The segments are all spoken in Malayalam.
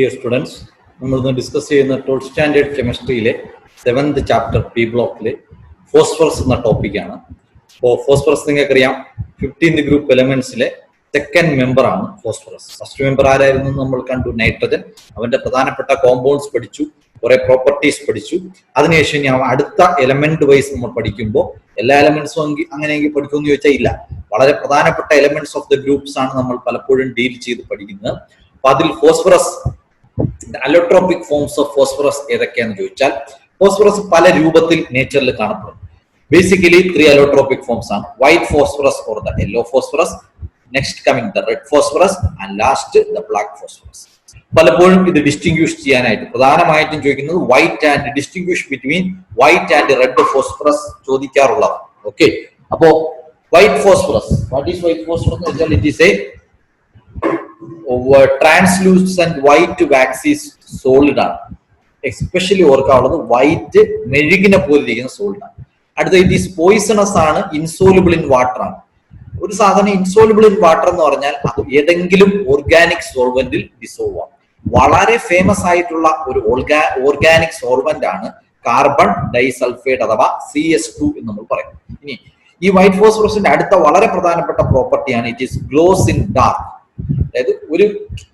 Dear students, നമ്മൾ ഇന്ന് ഡിസ്കസ് ചെയ്യുന്ന 12th സ്റ്റാൻഡേർഡ് കെമിസ്ട്രിയിലെ 7th ചാപ്റ്റർ പി ബ്ലോക്കിലെ ഫോസ്ഫറസ് എന്ന ടോപ്പിക്കാണ്. അപ്പോൾ ഫോസ്ഫറസ് നിങ്ങൾക്കറിയാം 15th ഗ്രൂപ്പ് എലമെന്റ്സിലെ സെക്കൻഡ് മെമ്പർ ആണ് ഫോസ്ഫറസ്. ഫസ്റ്റ് മെമ്പർ ആരായിരുന്നു നമ്മൾ കണ്ടു? നൈട്രജൻ. അവന്റെ പ്രധാനപ്പെട്ട കോമ്പൗണ്ട്സ് പഠിച്ചു, കുറെ പ്രോപ്പർട്ടീസ് പഠിച്ചു. അതിനുശേഷം ഇനി അടുത്ത എലമെന്റ് വൈസ് നമ്മൾ പഠിക്കുമ്പോൾ എല്ലാ എലമെന്റ്സും അങ്ങനെയെങ്കിൽ പഠിക്കുമെന്ന് ചോദിച്ചാൽ ഇല്ല. വളരെ പ്രധാനപ്പെട്ട എലമെന്റ്സ് ഓഫ് ദ ഗ്രൂപ്പ്സ് ആണ് നമ്മൾ പലപ്പോഴും ഡീൽ ചെയ്ത് പഠിക്കുന്നത്. അപ്പൊ അതിൽ phosphorus allotropic forms of phosphorus ഏതൊക്കെയാണെന്ന് ചോദിച്ചാൽ, ഫോസ്ഫറസ് പല രൂപത്തിൽ നേച്ചറിൽ കാണപ്പെടും. ബേസിക്കലി 3 അലോട്രോപിക് ഫോംസ് ആണ്: white phosphorus or the yellow phosphorus, next coming the red phosphorus and last the black phosphorus. പലപ്പോഴും ഇത് ഡിസ്റ്റിങ്വിഷ് ചെയ്യാനായിട്ട് പ്രധാനമായിട്ടും ചോദിക്കുന്നത് white and distinguish between white and red phosphorus ചോദിക്കാറുള്ളതാണ്. ഓക്കെ, അപ്പോ white phosphorus, what is white phosphorus എന്ന് വെച്ചാൽ it is a translucent white waxy solid ആണ്. എസ്പെഷ്യലി ഓർക്കാനുള്ളത് വൈറ്റ് മെഴുകിനെ പോലെ ഇരിക്കുന്ന സോളിഡ് ആണ്. അടുത്ത ഇറ്റ് ഈസ് പോയിസണസ് ആണ്, ഇൻസോലുബിൾ ഇൻ വാട്ടർ ആണ്. ഒരു സാധനം ഇൻസോലുബിൾ ഇൻ വാട്ടർ എന്ന് പറഞ്ഞാൽ അത് ഏതെങ്കിലും ഓർഗാനിക് സോൾവെന്റിൽ ഡിസോൾവ് ആവും. വളരെ ഫേമസ് ആയിട്ടുള്ള ഒരു ഓർഗാനിക് സോൾവെന്റ് ആണ് കാർബൺ ഡൈസൾഫൈഡ് അഥവാ CS2 എന്ന് നമ്മൾ പറയും. ഇനി ഈ വൈറ്റ് ഫോസ്ഫറസിന്റെ അടുത്ത വളരെ പ്രധാനപ്പെട്ട പ്രോപ്പർട്ടിയാണ് it is glows in dark. അതായത് ഒരു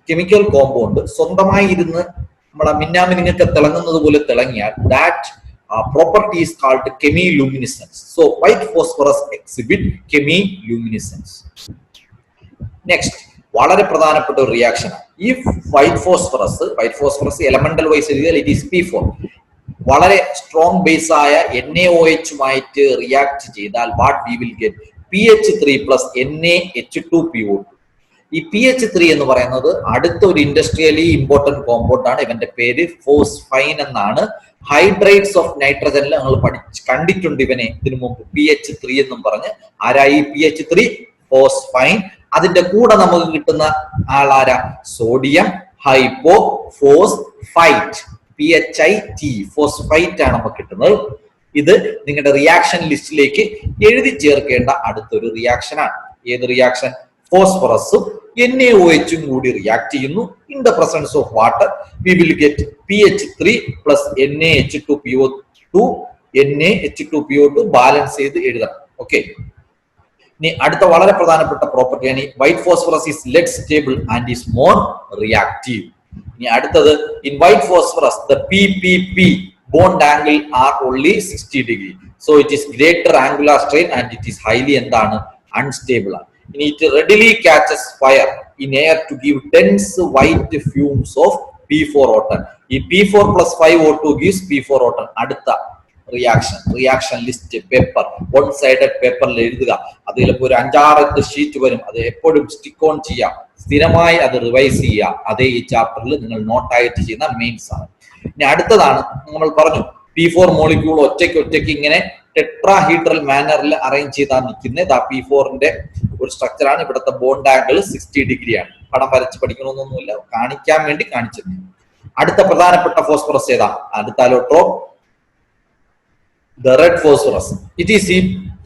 കെമിക്കൽ കോമ്പൗണ്ട് സ്വന്തമായി ഇരുന്ന് നമ്മുടെ മിന്നാമിനിങ്ങൊക്കെ തിളങ്ങുന്നത് പോലെ തിളങ്ങിയാൽ that property is called chemiluminescence. So white phosphorus exhibit chemiluminescence. Next, വളരെ പ്രധാനപ്പെട്ട ഒരു റിയാക്ഷൻ ആണ് ഈ വൈറ്റ് ഫോസ്ഫറസ് എലമെന്റൽ വൈസ് എഴുതിയാൽ ഇറ്റ് ഈസ് P4. വളരെ സ്ട്രോങ് ബേസ് ആയ NaOH റിയാക്ട് ചെയ്താൽ what we will get PH3 plus NaH2PO2. ഈ PH3 എന്ന് പറയുന്നത് അടുത്ത ഒരു ഇൻഡസ്ട്രിയലി ഇമ്പോർട്ടന്റ് കോമ്പൗണ്ട് ആണ്. ഇവന്റെ പേര് ഫോസ്ഫൈൻ എന്നാണ്. ഹൈഡ്രേറ്റ്സ് ഓഫ് നൈട്രജനിൽ നമ്മൾ കണ്ടിട്ടുണ്ട് ഇവനെ ഇതിനു മുമ്പ് PH3 എന്നും പറഞ്ഞ്. ആരായി PH3? ഫോസ്ഫൈൻ. അതിന്റെ കൂടെ നമുക്ക് കിട്ടുന്ന ആളാരാ? Sodium hypo phosphite, PHIT, phosphite ആണ് നമുക്ക് കിട്ടുന്നത്. ഇത് നിങ്ങളുടെ റിയാക്ഷൻ ലിസ്റ്റിലേക്ക് എഴുതി ചേർക്കേണ്ട അടുത്തൊരു റിയാക്ഷൻ ആണ്. ഏത് റിയാക്ഷൻ? ഫോസ്ഫറസും NaOH കൂടി റിയാക്ട് ചെയ്യുന്നു. In the presence of water we will get PH3 plus NaH2PO2. NaH2PO2 balance ചെയ്ത് എഴുതണം. ഓക്കെ, ഇനി അടുത്ത വളരെ പ്രധാനപ്പെട്ട പ്രോപ്പർട്ടിയാണ് white phosphorus is less stable and is more reactive. ഇനി അടുത്തത് in white phosphorus the PPP bond angle are only 60 degree. So it is greater angular strain and it is highly എന്താണ്? അൺസ്റ്റേബിൾ ആണ്. It readily catches fire in air to give dense white fumes of P4O10. ഈ P4 plus 5O2 gives P4O10. അടുത്ത reaction list paper, one sided പേപ്പറിൽ എഴുതുക. അതിലിപ്പോ ഒരു 5-6 ഷീറ്റ് വരും. അത് എപ്പോഴും സ്റ്റിക്ക് ഓൺ ചെയ്യാം, സ്ഥിരമായി അത് റിവൈസ് ചെയ്യുക. അതേ ഈ ചാപ്റ്ററിൽ നിങ്ങൾ നോട്ടായിട്ട് ചെയ്യുന്ന മെയിൻസ് ആണ്. ഇനി അടുത്തതാണ് നമ്മൾ പറഞ്ഞു P4 മോളിക്യൂൾ ഒറ്റയ്ക്ക് ഇങ്ങനെ ടെട്രാഹീഡ്രൽ മാനറിൽ അറേഞ്ച് ചെയ്താൽ നിൽക്കുന്നത്. P4ന്റെ ഒരു സ്ട്രക്ചറാണ്. ഇവിടുത്തെ ബോണ്ട് ആംഗിൾ 60 degree ആണ്. പടം വരച്ച് പഠിക്കണമെന്നൊന്നുമില്ല, കാണിക്കാൻ വേണ്ടി കാണിച്ചിരുന്നു. അടുത്ത പ്രധാനപ്പെട്ട ഫോസ്ഫറസ് ഏതാ? അടുത്ത allotrope the red phosphorus. It is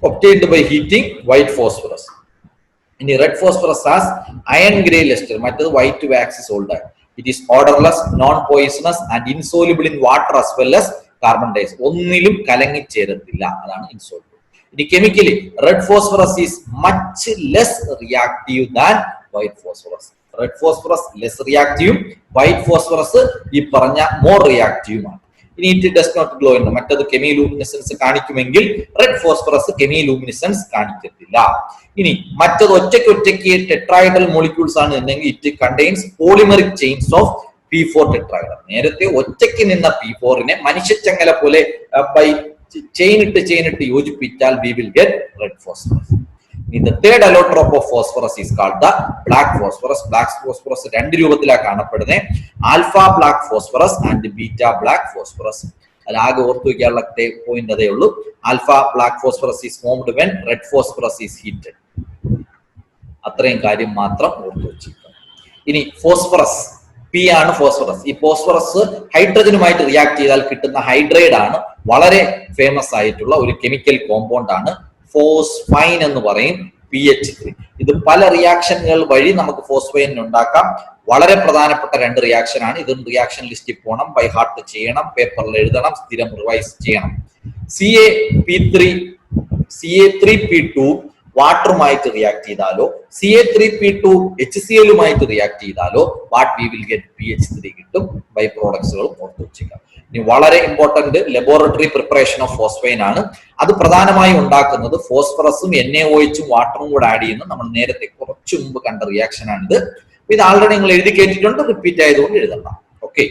obtained by heating white phosphorus. ഇനി red phosphorus as iron grey lustre, മറ്റത് white wax solid. It is odourless, non poisonous and insoluble in water as well as carbon dioxide. ഒന്നിലും കലങ്ങിച്ചേരത്തില്ല, അതാണ് ഇൻസോലുബിൾ. ഇനി chemically red phosphorus is much less reactive than white phosphorus. Red phosphorus less റിയാക്റ്റീവും വൈറ്റ് ഫോസ്ഫറസ് ഈ പറഞ്ഞ മോർ റിയാക്റ്റീവുമാണ്. ഇനി ഇറ്റ് ഡസ് നോട്ട് ഗ്ലോ എന്ന്, മറ്റത് കെമിലൂമിനസൻസ് കാണിക്കുമെങ്കിൽ റെഡ് ഫോസ്ഫറസ് കെമിലൂമിനസൻസ് കാണിക്കത്തില്ല. ഇനി മറ്റത് ഒറ്റയ്ക്ക് ടെട്രാഹൈഡ്രൽ മോളിക്യൂൾസ് ആണ് എന്നെങ്കിൽ it contains polymeric chains of P4 tetrahedral. നേരത്തെ ഒറ്റയ്ക്ക് നിന്ന P4നെ മനുഷ്യച്ചങ്ങല പോലെ ബൈ ചെയിൻ ഇട്ട് യോജിപ്പിച്ചാൽ we will get red phosphorus. The third allotrope of phosphorus is called the black phosphorus. Black phosphorus രണ്ട് രൂപത്തിലാണ് കാണപ്പെടുന്നത്: alpha black phosphorus and beta black phosphorus. അതിലാകെ ഓർത്തു വയ്ക്കാനുള്ള പോയിന്റ് അതേ ഉള്ളൂ. Alpha black phosphorus is formed when red phosphorus is heated. അത്രയും കാര്യം മാത്രം ഓർത്തു വെച്ചിരിക്കണം. ഇനി ഫോസ്ഫറസ് P ആണ് ഫോസ്ഫറസ്. ഈ ഫോസ്ഫറസ് ഹൈഡ്രജനുമായിട്ട് റിയാക്ട് ചെയ്താൽ കിട്ടുന്ന ഹൈഡ്രൈഡ് ആണ്. വളരെ ഫേമസ് ആയിട്ടുള്ള ഒരു കെമിക്കൽ കോമ്പൗണ്ട് ആണ്. ഫോസ്ഫൈൻ എന്ന് പറയും. PH3. ഇത് പല റിയാക്ഷനുകൾ വഴി നമുക്ക് ഫോസ്ഫൈൻ ഉണ്ടാക്കാം. വളരെ പ്രധാനപ്പെട്ട 2 റിയാക്ഷൻ ആണ്. ഇതും റിയാക്ഷൻ ലിസ്റ്റിൽ പോകണം, ബൈ ഹാർട്ട് ചെയ്യണം, പേപ്പറിൽ എഴുതണം, സ്ഥിരം റിവൈസ് ചെയ്യണം. CA3P2 വാട്ടറുമായിട്ട് റിയാക്ട് ചെയ്താലോ CA3P2 HCl റിയാക്ട് ചെയ്താലോ what we will get PH3 കിട്ടും. ബൈ പ്രോഡക്ട്സുകളും ഓർത്ത് വെച്ചേക്കാം. ഇനി വളരെ important laboratory preparation of phosphine ആണ്. അത് പ്രധാനമായും ഉണ്ടാക്കുന്നത് ഫോസ്ഫറസും NaOH വാട്ടറും കൂടെ ആഡ് ചെയ്യുന്ന നമ്മൾ നേരത്തെ കുറച്ചു മുമ്പ് കണ്ട റിയാക്ഷൻ ആണിത്. ഇത് ആൾറെഡി നിങ്ങൾ എഴുതി കേട്ടിട്ടുണ്ട്, റിപ്പീറ്റ് ആയതുകൊണ്ട് എഴുതണ്ട. ഓക്കെ,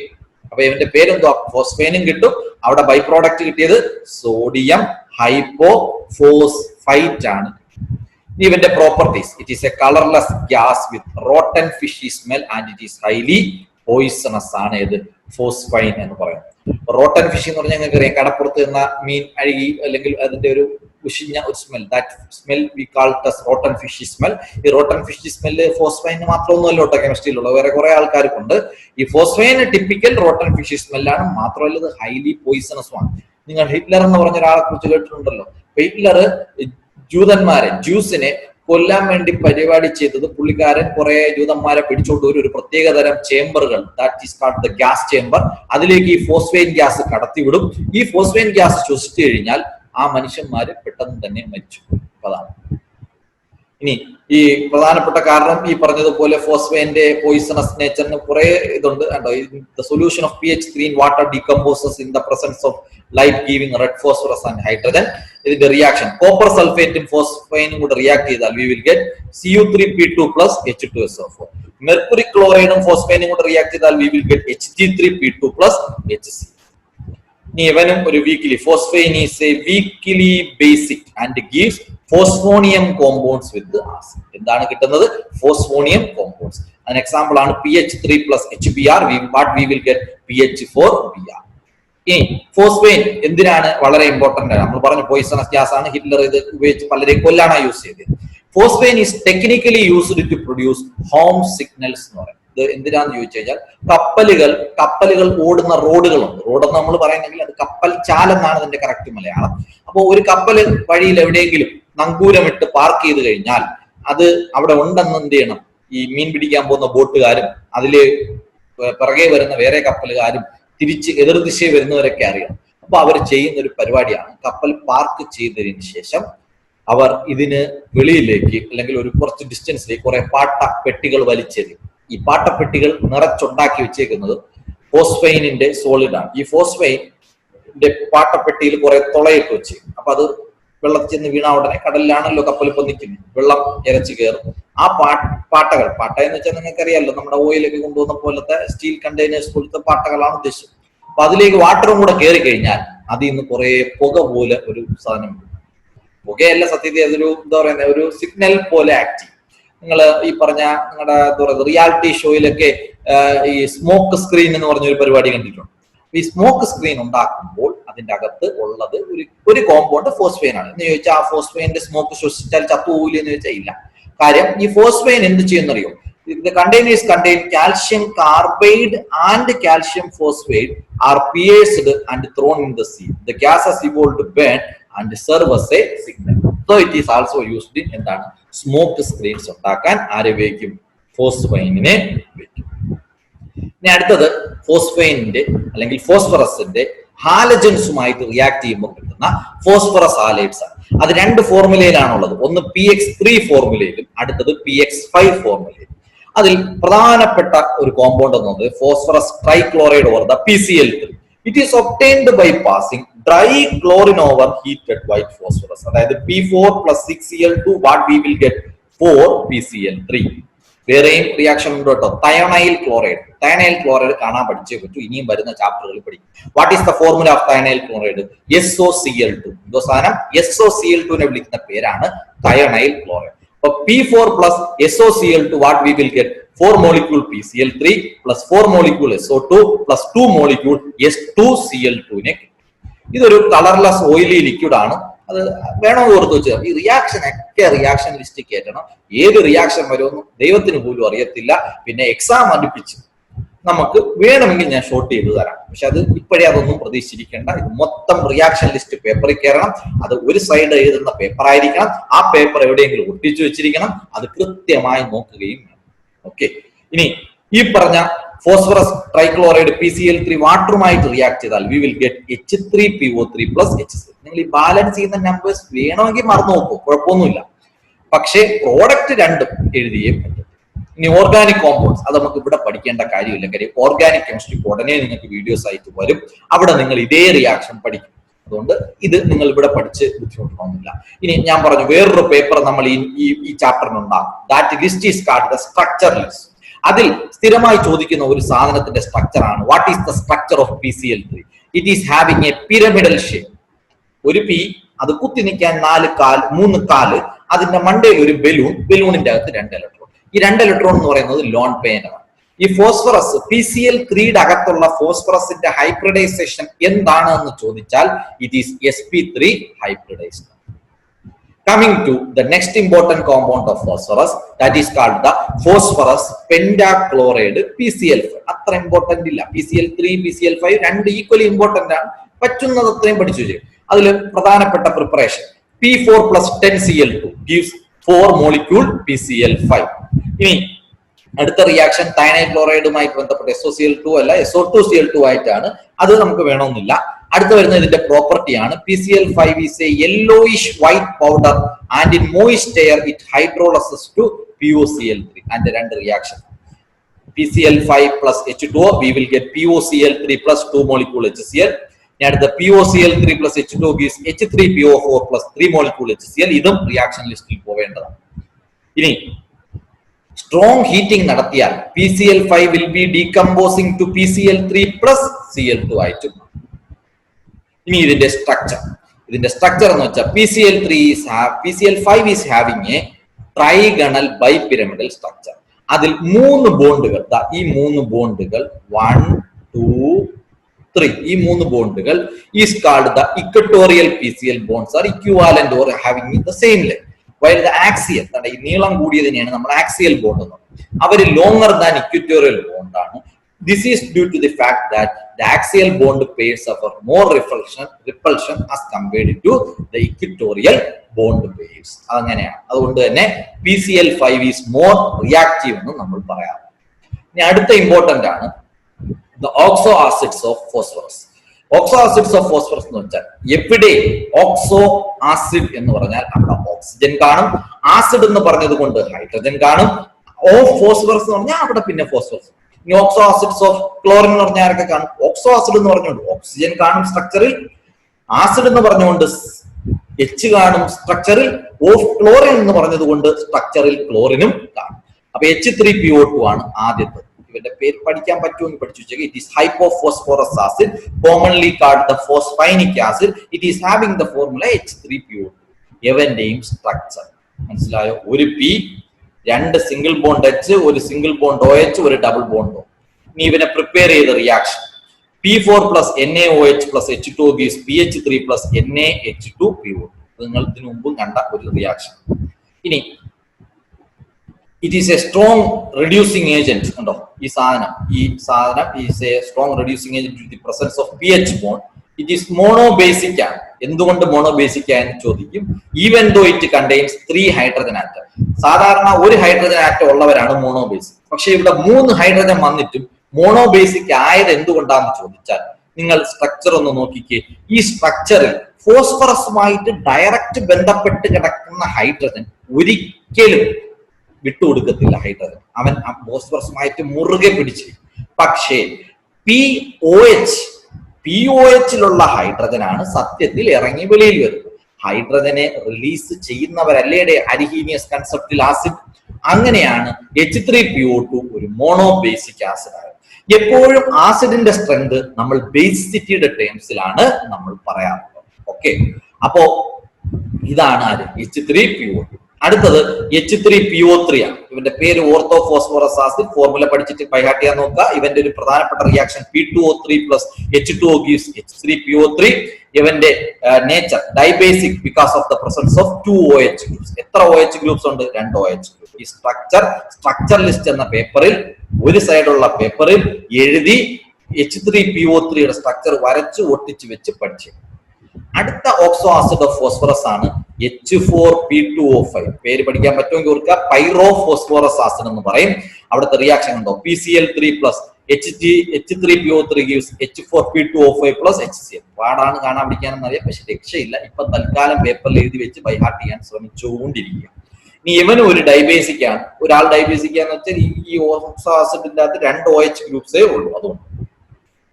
അപ്പൊ ഇവന്റെ പേരെന്തോ ഫോസ്ഫൈനും കിട്ടും. അവിടെ ബൈ പ്രോഡക്റ്റ് കിട്ടിയത് സോഡിയം ഹൈപ്പോഫോസ്ഫൈറ്റ് ആണ്. ഇവന്റെ properties: it is A colourless gas with rotten fishy smell and it is highly poisonous ആണ്. ഏത് ഫോസ്ഫൈൻ എന്ന് പറയുന്നത്. റോട്ടൻ ഫിഷ് എന്ന് പറഞ്ഞാൽ ഞങ്ങൾക്ക് അറിയാം, കടപ്പുറത്ത് നിന്ന മീൻ അഴുകി അല്ലെങ്കിൽ അതിന്റെ ഒരു ഉഷിഞ്ഞ ഒരു smell, that smell we call this rotten fishy smell. ഈ റോട്ടൻ ഫിഷി സ്മെല്ല് ഫോസ്ഫൈന് മാത്രമൊന്നുമല്ല കേട്ടോ, കെമിസ്ട്രിയിലുള്ള വേറെ കുറെ ആൾക്കാർക്കുണ്ട്. ഈ ഫോസ്ഫൈന് ടിപ്പിക്കൽ റോട്ടൻ ഫിഷി സ്മെല്ലാണ്. മാത്രമല്ല ഇത് ഹൈലി പോയിസണസും ആണ്. നിങ്ങൾ ഹിറ്റ്ലർ എന്ന് പറഞ്ഞ ഒരാളെ കുറിച്ച് കേട്ടിട്ടുണ്ടല്ലോ. ഹിറ്റ്ലർ ജൂതന്മാരെ, ജ്യൂസിനെ കൊല്ലാൻ വേണ്ടി പരിപാടി ചെയ്തത്, പുള്ളിക്കാരൻ കുറെ ജൂതന്മാരെ പിടിച്ചോണ്ട് ഒരു പ്രത്യേകതരം ചേംബറുകൾ, that is called the gas chamber, അതിലേക്ക് ഈ ഫോസ്ഫൈൻ ഗ്യാസ് കടത്തിവിടും. ഈ ഫോസ്ഫൈൻ ഗ്യാസ് ശ്വസിച്ചു കഴിഞ്ഞാൽ ആ മനുഷ്യന്മാര് പെട്ടെന്ന് തന്നെ മരിച്ചു. അതാണ് ഇനി ഈ പ്രധാനപ്പെട്ട കാരണം. ഈ പറഞ്ഞതുപോലെ ഫോസ്ഫൈന്റെ പോയിസണസ് നേച്ചറിന് കുറെ ഇതുണ്ട്. The solution of PH3 in water decomposes in the presence of light giving red phosphorus and hydrogen. ഇതിന്റെ റിയാക്ഷൻ കോപ്പർ സൾഫേറ്റും ഫോസ്ഫൈനും കൂടെ റിയാക്ട് ചെയ്താൽ we will get Cu3P2 plus H2SO4. Mercury ക്ലോറൈഡും ഫോസ്ഫൈനും കൂടെ റിയാക്ട് ചെയ്താൽ we will get Hg3P2 plus HC. ഇനി ഇവനും ഒരു weakly, phosphine is a weakly basic and gives phosphonium compounds with acid. എന്താണ് കിട്ടുന്നത്? ഫോസ്ഫോണിയം കോമ്പൗണ്ട്സ്. അതിന് എക്സാമ്പിൾ ആണ് PH3 plus HBr. What we will get PH4Br. ഇനി ഫോസ്ഫൈൻ എന്തിനാണ് വളരെ ഇമ്പോർട്ടന്റ് ആണ്? നമ്മൾ പറഞ്ഞു പോയിസണസ് ഗ്യാസ് ആണ്. ഹിറ്റ്ലർ ഇത് ഉപയോഗിച്ച് പലരെയും കൊല്ലാനാണ് യൂസ് ചെയ്തത്. Phosphine is technically used to produce home signals എന്ന് പറയും. ഇത് എന്തിനാന്ന് ചോദിച്ചു കഴിഞ്ഞാൽ കപ്പലുകൾ ഓടുന്ന റോഡുകളുണ്ട്. റോഡെന്ന് നമ്മൾ പറയുന്നെങ്കിൽ അത് കപ്പൽ ചാലെന്നാണ് അതിന്റെ കറക്റ്റ് മലയാളം. അപ്പോൾ ഒരു കപ്പൽ വഴിയിൽ എവിടെയെങ്കിലും നങ്കൂരമിട്ട് പാർക്ക് ചെയ്ത് കഴിഞ്ഞാൽ അത് അവിടെ ഉണ്ടെന്ന് എന്ത് ചെയ്യണം? ഈ മീൻ പിടിക്കാൻ പോകുന്ന ബോട്ടുകാരും അതില് പിറകെ വരുന്ന വേറെ കപ്പലുകാരും തിരിച്ച് എതിർദിശയിൽ വരുന്നവരൊക്കെ അറിയണം. അപ്പൊ അവർ ചെയ്യുന്ന ഒരു പരിപാടിയാണ്, കപ്പൽ പാർക്ക് ചെയ്തതിന് ശേഷം അവർ ഇതിന് വെളിയിലേക്ക് അല്ലെങ്കിൽ ഒരു കുറച്ച് ഡിസ്റ്റൻസിലേക്ക് കുറെ പാട്ടപ്പെട്ടികൾ വലിച്ചെറിയും. ഈ പാട്ടപ്പെട്ടികൾ നിറച്ചുണ്ടാക്കി വെച്ചേക്കുന്നത് ഫോസ്ഫൈനിന്റെ സോളിഡ് ആണ്. ഈ ഫോസ്ഫൈന്റെ പാട്ടപ്പെട്ടിയിൽ കുറെ തുളയിട്ട് വെച്ച്, അപ്പൊ അത് വെള്ളത്തിൽ ചെന്ന് വീണ ഉടനെ, കടലിലാണല്ലോ കപ്പൽ ഇപ്പൊ നിൽക്കുന്നത്, വെള്ളം ഇരച്ചു കയറും. ആ പാട്ട എന്ന് വെച്ചാൽ നിങ്ങൾക്ക് അറിയാമല്ലോ, നമ്മുടെ ഓയിലൊക്കെ കൊണ്ടുവന്ന പോലത്തെ സ്റ്റീൽ കണ്ടെയ്നേഴ്സ് പോലത്തെ പാട്ടകളാണ് ഉദ്ദേശിച്ചത്. അപ്പൊ അതിലേക്ക് വാട്ടറും കൂടെ കയറി കഴിഞ്ഞാൽ അതിൽ നിന്ന് കുറെ പുക പോലെ ഒരു സാധനം, പുകയല്ല സത്യത്തിൽ അതൊരു എന്താ പറയുന്ന ഒരു സിഗ്നൽ പോലെ ആക്ട് ചെയ്യും. നിങ്ങൾ ഈ പറഞ്ഞ നിങ്ങളുടെ എന്താ പറയുക റിയാലിറ്റി ഷോയിലൊക്കെ ഈ സ്മോക്ക് സ്ക്രീൻ എന്ന് പറഞ്ഞൊരു പരിപാടി കണ്ടിട്ടുണ്ട്. ഈ സ്മോക്ക് സ്ക്രീൻ ഉണ്ടാക്കുമ്പോൾ അതിന്റെ അകത്ത് ഉള്ളത് ഒരു കോമ്പൗണ്ട് ഫോസ്ഫൈൻ ആണ് എന്ന് ചോദിച്ചാൽ ആ ഫോസ്ഫൈന്റെ സ്മോക്ക് ശ്വസിച്ചാൽ ചത്തുപോകില്ല എന്ന് ചോദിച്ചാൽ ഇല്ല. കാര്യം ഈ ഫോസ്ഫൈൻ എന്ത് ചെയ്യുന്നറിയോ? The containers contain calcium carbide and calcium phosphate are pierced and thrown in the sea. The gas is able to burn and serve as a signal. So it is also used in എന്താണ് സ്മോക്ക് സ്ക്രീൻസ് ഉണ്ടാക്കാൻ ആരെ ഉപയോഗിക്കും? ഫോസ്ഫൈനിനെ ഉപയോഗിക്കും. ഇനി അടുത്തത് ഫോസ്ഫൈനിന്റെ അല്ലെങ്കിൽ ഫോസ്ഫറസിന്റെ ഹാലജൻസുമായിട്ട് റിയാക്ട് ചെയ്യുമ്പോൾ കിട്ടുന്ന ഫോസ്ഫറസ് ഹാലൈഡ്സ് ആണ്. അത് 2 ഫോർമുലയിലാണുള്ളത്. ഒന്ന് PX3 ഫോർമുലയിലും അടുത്തത് PX5 ഫോർമുലയിലും. അതിൽ പ്രധാനപ്പെട്ട ഒരു കോമ്പൗണ്ട് എന്ന് പറയുന്നത് phosphorus trichloride or the PCl3. It is obtained by passing dry chlorine over heated white phosphorus. അതായത് P4 plus 6Cl2 what we will get 4PCl3. വേറെയും റിയാക്ഷൻ ഉണ്ട് കേട്ടോ. തയണൈൽ ക്ലോറൈഡ് കാണാൻ പഠിച്ചേ പറ്റൂ, ഇനിയും വരുന്ന ചാപ്റ്ററുകളിൽ പഠിക്കും. What is the formula of thionyl chloride? SOCl2. എന്തോ സാധനം? SOCl2നെ വിളിക്കുന്ന പേരാണ് തയണൈൽ ക്ലോറൈഡ്. അപ്പൊ P4 plus SOCl2 what we will get 4 molecule PCl3 plus 4 molecule SO2 plus 2 molecule S2Cl2നെ കിട്ടും. ഇതൊരു കളർലെസ് ഓയിലി ലിക്വിഡ് ആണ്. അത് വേണമെന്ന് ഓർത്ത് വെച്ചാൽ ഈ റിയാക്ഷൻ ഒക്കെ റിയാക്ഷൻ ലിസ്റ്റ് കയറ്റണം. ഏത് റിയാക്ഷൻ വരുമെന്ന് ദൈവത്തിന് പോലും അറിയത്തില്ല. പിന്നെ എക്സാം അടുപ്പിച്ച് നമുക്ക് വേണമെങ്കിൽ ഞാൻ ഷോർട്ട് ചെയ്ത് തരാം. പക്ഷെ അത് ഇപ്പോഴേ അതൊന്നും പ്രതീക്ഷിച്ചിരിക്കേണ്ട. ഇത് മൊത്തം റിയാക്ഷൻ ലിസ്റ്റ് പേപ്പറിൽ കയറണം. അത് ഒരു സൈഡ് എഴുതുന്ന പേപ്പർ ആയിരിക്കണം. ആ പേപ്പർ എവിടെയെങ്കിലും ഒട്ടിച്ചു വെച്ചിരിക്കണം. അത് കൃത്യമായി നോക്കുകയും വേണം. ഓക്കെ. ഇനി ഈ പറഞ്ഞ ഫോസ്ഫറസ് ട്രൈക്ലോറൈഡ് PCl3 വാട്ടറുമായിട്ട് റിയാക്ട് ചെയ്താൽ V will get H3PO3 plus HCl. നിങ്ങൾ ഈ ബാലൻസ് ചെയ്യുന്ന നമ്പേഴ്സ് വേണമെങ്കിൽ മറന്നു നോക്കൂ, കുഴപ്പമൊന്നുമില്ല. പക്ഷേ പ്രോഡക്റ്റ് രണ്ടും എഴുതിയേ പറ്റും. ഇനി ഓർഗാനിക് കോമ്പൗണ്ട്സ് അത് നമുക്ക് ഇവിടെ പഠിക്കേണ്ട കാര്യമില്ല. കാര്യം ഓർഗാനിക് കെമിസ്ട്രി ഉടനെ നിങ്ങൾക്ക് വീഡിയോസ് ആയിട്ട് വരും. അവിടെ നിങ്ങൾ ഇതേ റിയാക്ഷൻ പഠിക്കും. അതുകൊണ്ട് ഇത് നിങ്ങൾ ഇവിടെ പഠിച്ച് ബുദ്ധിമുട്ടണമെന്നില്ല. ഇനി ഞാൻ പറഞ്ഞു വേറൊരു പേപ്പർ നമ്മൾ ഈ ചാപ്റ്ററിനുണ്ടാകും. That list is called the structure list. അതിൽ സ്ഥിരമായി ചോദിക്കുന്ന ഒരു സാധനത്തിന്റെ സ്ട്രക്ചർ ആണ് what is the structure of PCl3. It is having a pyramidal shape. ഒരു പി, അത് കുത്തി നിൽക്കാൻ 3 കാല്, അതിന്റെ മണ്ടയിൽ ഒരു ബലൂണിന്റെ അകത്ത് 2 ഇലക്ട്രോൺ. ഈ 2 ഇലക്ട്രോൺ എന്ന് പറയുന്നത് ലോൺ പെയറാണ്. ഈ ഫോസ്ഫറസ് PCl3യുടെ അകത്തുള്ള ഫോസ്ഫറസിന്റെ ഹൈബ്രിഡൈസേഷൻ എന്താണ് എന്ന് ചോദിച്ചാൽ it is sp3 hybridized. Coming to the next important compound of phosphorus, that is called the phosphorus pentachloride PCl5. അത്ര ഇമ്പോർട്ടന്റ് ഇല്ല. PCl3 PCl5 രണ്ട് ഈക്വലി ഇമ്പോർട്ടന്റ് ആണ്. പറ്റുന്നത് അത്രയും പഠിച്ചു വെച്ചു. അതിൽ പ്രധാനപ്പെട്ട preparation P4 plus 10Cl2 gives 4 molecule PCl5. ഇനി അടുത്ത റിയാക്ഷൻ തയനൈഡ് ക്ലോറൈഡുമായിട്ട് ബന്ധപ്പെട്ട SOCl2 അല്ല SO2Cl2 ആയിട്ടാണ്. അത് നമുക്ക് വേണമെന്നില്ല. അടുത്ത വരുന്ന ഇതിന്റെ പ്രോപ്പർട്ടി ആണ് PCl5 is a yellowish white powder and in moist air it hydrolyzes to POCl3. and രണ്ട് reaction PCl5 plus H2O we will get POCl3 plus 2 molecule HCl. അടുത്ത POCl3 plus H2O gives H3PO4 plus 3 molecule HCl. ഇതും റിയാക്ഷൻ ലിസ്റ്റിൽ പോവേണ്ടതാണ്. ഇനി സ്ട്രോങ് ഹീറ്റിംഗ് നടത്തിയാൽ PCl5 will be decomposing to PCl3 plus Cl2 ആയിട്ട്. ഇനി ഇതിന്റെ സ്ട്രക്ചർ എന്ന് വെച്ചാൽ PCl5 is having a trigonal bipyramidal structure. അതിൽ 3 ബോണ്ടുകൾ, ഈ 3 ബോണ്ടുകൾ 1 2 3, ഈ 3 ബോണ്ടുകൾ is called the equatorial PCl bonds are equivalent or having the same length. while the axial, ഈ നീളം കൂടിയതിനെയാണ് നമ്മൾ ആക്സിയൽ ബോണ്ട് എന്ന് പറയുന്നത്. അവർ ലോങ്ങർ ദാൻ ഇക്വറ്റോറിയൽ ബോണ്ട് ആണ്. This is due to the fact that the axial bond pairs suffer more repulsion as compared to the equatorial bond pairs. അങ്ങനെയാണ്. അതുകൊണ്ട് തന്നെ PCl5 is more reactive എന്ന് നമ്മൾ പറയാം. ഇനി അടുത്ത ഇമ്പോർട്ടന്റ് ആണ് the oxo acids of phosphorus. Oxo acids of phosphorus എന്ന് വെച്ചാൽ എവിടെ ഓക്സോ ആസിഡ് എന്ന് പറഞ്ഞാൽ അവിടെ ഓക്സിജൻ കാണും. ആസിഡ് എന്ന് പറഞ്ഞത് കൊണ്ട് ഹൈഡ്രജൻ കാണും. ഓഫ് ഫോസ്ഫറസ് എന്ന് പറഞ്ഞാൽ അവിടെ പിന്നെ ഫോസ്ഫറസ്. ഇനി ഓക്സോ ആസിഡ്സ് ഓഫ് ക്ലോറിൻ എന്ന് പറഞ്ഞാൽ ആരൊക്കെ കാണും? ഓക്സോ ആസിഡ് എന്ന് പറഞ്ഞുകൊണ്ട് ഓക്സിജൻ കാണും സ്ട്രക്ചറിൽ. ആസിഡ് എന്ന് പറഞ്ഞുകൊണ്ട് എച്ച് കാണും സ്ട്രക്ചറിൽ. ഓഫ് ക്ലോറിൻ എന്ന് പറഞ്ഞത് കൊണ്ട് സ്ട്രക്ചറിൽ ക്ലോറിനും കാണും. അപ്പൊ H3PO2 ആണ് ആദ്യത്തെ. ഇവന്റെ പേര് പഠിക്കാൻ പറ്റുമെന്ന് പഠിച്ചു വെച്ചാൽ it is hypophosphorous acid, commonly called the phosphinic acid. It is having the formula H3PO2. ഇവന്റെയും സ്ട്രക്ചർ മനസ്സിലായോ? ഒരു P, 2 സിംഗിൾ ബോണ്ട് H, ഒരു സിംഗിൾ ബോണ്ട് OH, ഒരു ഡബിൾ ബോണ്ട് O. ഇനി ഇവനെ പ്രിപ്പയർ ചെയ്ത reaction P4 plus NaOH plus H2O gives PH3 plus NaH2PO2. നിങ്ങൾ ഇതിനു മുമ്പും കണ്ട ഒരു റിയാക്ഷൻ. ഇനി it is a strong reducing agent. ഉണ്ടോ ഈ സാധനം is a strong reducing agent with the presence of pH bond. It is monobasic ആണ്. എന്തുകൊണ്ട് മോണോബേസിക് ആയെന്ന് ചോദിക്കും. even though it contains 3 hydrogen atom. സാധാരണ ഒരു ഹൈഡ്രജൻ ആറ്റം ഉള്ളവരാണ് മോണോബേസിക്. പക്ഷെ ഇവിടെ 3 ഹൈഡ്രജൻ വന്നിട്ടും മോണോബേസിക് ആയത് എന്തുകൊണ്ടാന്ന് ചോദിച്ചാൽ നിങ്ങൾ സ്ട്രക്ചർ ഒന്ന് നോക്കിക്കേ. ഈ സ്ട്രക്ചറിൽ ഫോസ്ഫറസുമായിട്ട് ഡയറക്റ്റ് ബന്ധപ്പെട്ട് കിടക്കുന്ന ഹൈഡ്രജൻ ഒരിക്കലും വിട്ടുകൊടുക്കത്തില്ല. ഹൈഡ്രജൻ അവൻ ഫോസ്ഫറസുമായിട്ട് മുറുകെ പിടിച്ച്. പക്ഷേ POH-ലുള്ള ഹൈഡ്രജനാണ് സത്യത്തിൽ ഇറങ്ങി വെളിയിൽ വരുന്നത്. ഹൈഡ്രജനെ റിലീസ് ചെയ്യുന്നവരല്ലേ അരിഹീനിയസ് കൺസെപ്റ്റിൽ ആസിഡ്. അങ്ങനെയാണ് H3PO2 ഒരു മോണോബേസിക് ആസിഡ് ആയത്. എപ്പോഴും ആസിഡിന്റെ സ്ട്രെങ്ത് നമ്മൾ ബേസിസിറ്റിയുടെ ടേംസിലാണ് നമ്മൾ പറയാറുള്ളത്. ഓക്കെ, അപ്പോ ഇതാണ് ആര് H3PO2. അടുത്തത് H3PO3 ആണ്. ഇവന്റെ പേര് ഓർത്തോ ഫോസ്ഫോറസ് ആസിഡ്. ഫോർമുല പഠിച്ചിട്ട് ബൈഹാർട്ട് ചെയ്യാൻ നോക്കുക. ഇവന്റെ ഒരു പ്രധാനപ്പെട്ട reaction P2O3 plus H2O gives H3PO3. ഇവന്റെ nature dibasic because of the presence of 2 OH groups. എത്ര OH ഗ്രൂപ്പ്സ് ഉണ്ട്? 2 OH ഗ്രൂപ്പ്. ഈ സ്ട്രക്ചർ ലിസ്റ്റ് എന്ന പേപ്പറിൽ ഒരു സൈഡുള്ള പേപ്പറിൽ എഴുതി H3PO3 സ്ട്രക്ചർ വരച്ച് ഒട്ടിച്ച് വെച്ച് പഠിച്ചു. അടുത്ത ഓക്സോ ആസിഡ് ഓഫ് ഫോസ്ഫറസ് ആണ് H4P2O5. പേര് പഠിക്കാൻ പറ്റുമെങ്കിൽ ഓർക്കുക, പൈറോ ഫോസ്ഫോറസ് ആസിഡ് എന്ന് പറയും. അവിടുത്തെ റിയാക്ഷൻ ഉണ്ടോ, PCl3+ H3PO3 gives H4P2O5+ HCl. പാടാണ്, കാണാൻ പഠിക്കാനെന്ന് അറിയാം, പക്ഷെ രക്ഷയില്ല. ഇപ്പൊ തൽക്കാലം പേപ്പറിൽ എഴുതി വെച്ച് ബൈഹാർട്ട് ചെയ്യാൻ ശ്രമിച്ചുകൊണ്ടിരിക്കുക. ഇനി ഇവന് ഒരു ഡൈബേസിക് ആണ്. ഒരാൾ ഡൈബേസിക് എന്ന് വെച്ചാൽ ഈ ഓക്സോ ആസിഡിന്റെ അകത്ത് 2 OH ഗ്രൂപ്പ്സേ ഉള്ളൂ, അതുകൊണ്ട്.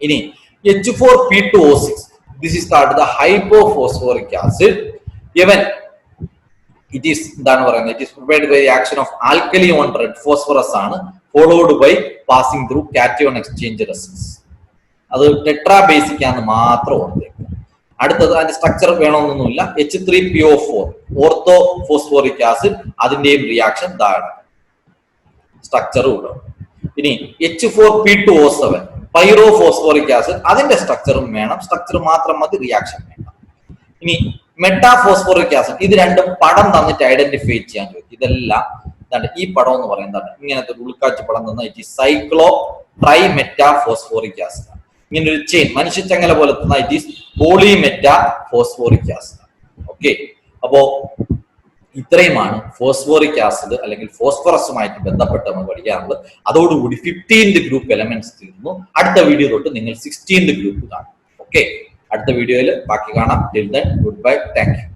ഇനി H4P2O6, this is called the hypophosphoric acid. Even it is എന്താണ് പറയുന്നത്, it is prepared by the action of alkali on red phosphorus ആണ്, followed by passing through cation exchange resins. അത് ടെട്രാ ബേസിക് ആണെന്ന് മാത്രം ഓർത്തേക്കുക. അടുത്തത് അതിന്റെ സ്ട്രക്ചർ വേണമെന്നൊന്നുമില്ല, H3PO4 ഓർത്തോ ഫോസ്ഫോറിക് ആസിഡ്, അതിന്റെയും റിയാക്ഷൻ താഴെ സ്ട്രക്ചറും ഉള്ളു. ഇനി H4P2O7 പൈറോ ഫോസ്ഫോറിക് ആസിഡ്, അതിന്റെ സ്ട്രക്ചറും വേണം, സ്ട്രക്ചർ മാത്രം മതി, റിയാക്ഷൻ വേണ്ട. ഇനി മെറ്റാഫോസ്ഫോറിക് ആസിഡ്, ഇത് രണ്ടും പടം തന്നിട്ട് ഐഡന്റിഫൈ ചെയ്യാൻ ചോദിക്കും. ഇതെല്ലാം ഈ പടം എന്ന് പറയുന്നത് ഇങ്ങനത്തെ ഉൾക്കാഴ്ച പടം തന്ന ഇറ്റ് സൈക്ലോ ട്രൈ മെറ്റാഫോസ്ഫോറിക് ആസിഡ്. ഇങ്ങനെ ഒരു ചെയിൻ, മനുഷ്യച്ചങ്ങല പോലെ തന്ന ഇറ്റ് ഈസ് പോളിമെറ്റാഫോസ്ഫോറിക് ആസിഡ്. ഓക്കെ, അപ്പോ ഇത്രയുമാണ് ഫോസ്ഫോറിക് ആസിഡ് അല്ലെങ്കിൽ ഫോസ്ഫറസുമായിട്ട് ബന്ധപ്പെട്ട് നമ്മൾ പഠിക്കാറുള്ളത്. അതോടുകൂടി 15th ഗ്രൂപ്പ് എലമെന്റ്സ് തീർന്നു. അടുത്ത വീഡിയോ തൊട്ട് നിങ്ങൾ 16th ഗ്രൂപ്പ് കാണും. ഓക്കെ, അടുത്ത വീഡിയോയിൽ ബാക്കി കാണാം. Till then good bye, thank you.